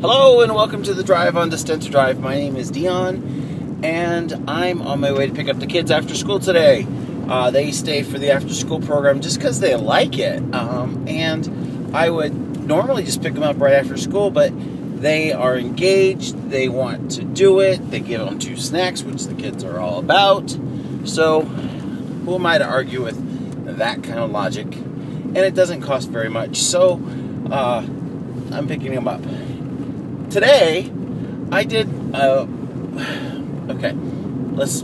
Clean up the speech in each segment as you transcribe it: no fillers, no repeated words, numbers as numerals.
Hello and welcome to the drive on Destinta Drive. My name is Dion and I'm on my way to pick up the kids after school today. They stay for the after school program just because they like it. And I would normally just pick them up right after school, but they are engaged, they want to do it, they get on 2 snacks, which the kids are all about. So who am I to argue with that kind of logic? And it doesn't cost very much, so I'm picking them up. Today, I did, okay, let's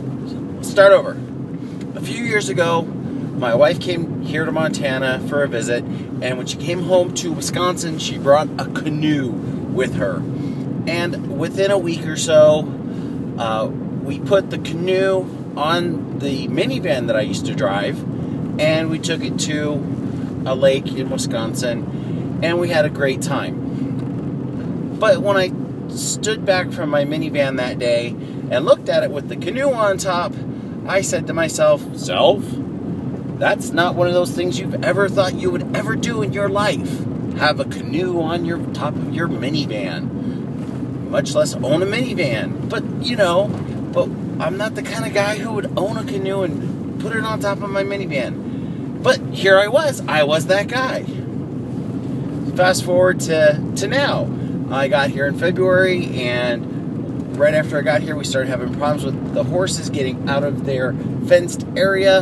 start over. A few years ago, my wife came here to Montana for a visit, and when she came home to Wisconsin, she brought a canoe with her. And within a week or so, we put the canoe on the minivan that I used to drive, and we took it to a lake in Wisconsin, and we had a great time. But when I stood back from my minivan that day and looked at it with the canoe on top, I said to myself, that's not one of those things you've ever thought you would ever do in your life. Have a canoe on your top of your minivan, much less own a minivan. But I'm not the kind of guy who would own a canoe and put it on top of my minivan. But here I was that guy. Fast forward to now. I got here in February, and right after I got here, we started having problems with the horses getting out of their fenced area,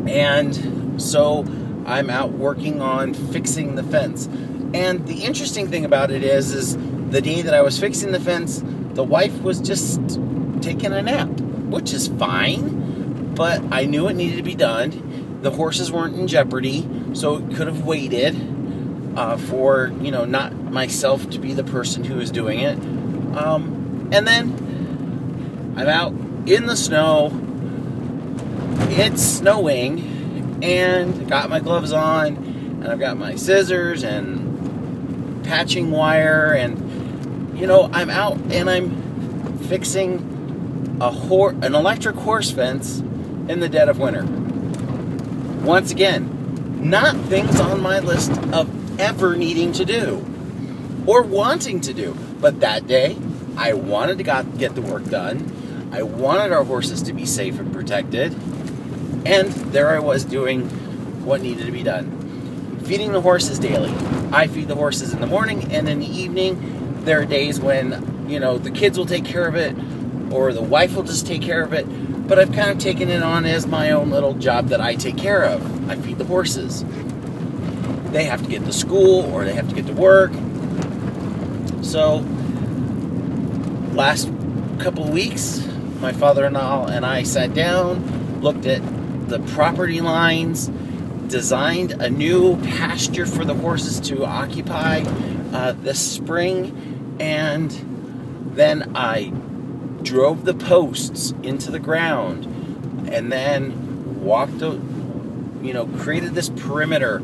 and so I'm out working on fixing the fence. And the interesting thing about it is the day that I was fixing the fence, the wife was just taking a nap, which is fine, but I knew it needed to be done. The horses weren't in jeopardy, so it could have waited for, not myself to be the person who is doing it. And then I'm out in the snow. It's snowing, and got my gloves on, and I've got my scissors and patching wire, and I'm out and I'm fixing an electric horse fence in the dead of winter. Once again, not things on my list of ever needing to do or wanting to do, but that day I wanted to get the work done. I wanted our horses to be safe and protected, and there I was doing what needed to be done. Feeding the horses daily. I feed the horses in the morning, and in the evening there are days when the kids will take care of it, or the wife will just take care of it, but I've kind of taken it on as my own little job that I take care of. I feed the horses. They have to get to school, or they have to get to work. So, last couple of weeks, my father-in-law and I sat down, looked at the property lines, designed a new pasture for the horses to occupy this spring, and then I drove the posts into the ground, and then created this perimeter.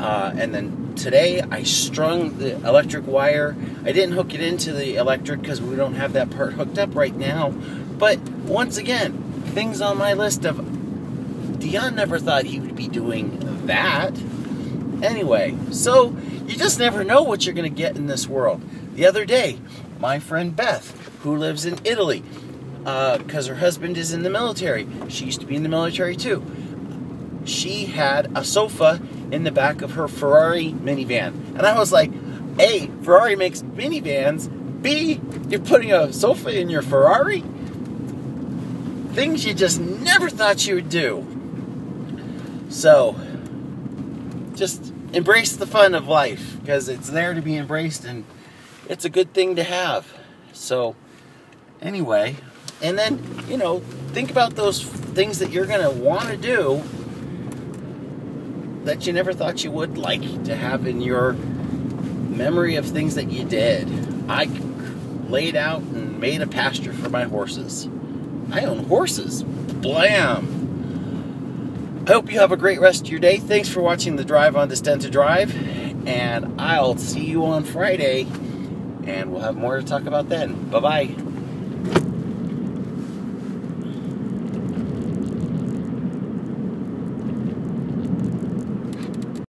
And then today I strung the electric wire. I didn't hook it into the electric because we don't have that part hooked up right now. But once again, things on my list of Dion never thought he would be doing that. Anyway, so you just never know what you're going to get in this world. The other day, my friend Beth, who lives in Italy, because her husband is in the military. She used to be in the military too. She had a sofa in the back of her Ferrari minivan. And I was like, A, Ferrari makes minivans. B, you're putting a sofa in your Ferrari? Things you just never thought you would do. So, just embrace the fun of life, because it's there to be embraced, and it's a good thing to have. So, anyway, and then, think about those things that you're going to want to do that you never thought you would like to have in your memory of things that you did. I laid out and made a pasture for my horses. I own horses. Blam! I hope you have a great rest of your day. Thanks for watching the Drive on Destinta Drive, and I'll see you on Friday, and we'll have more to talk about then. Bye-bye.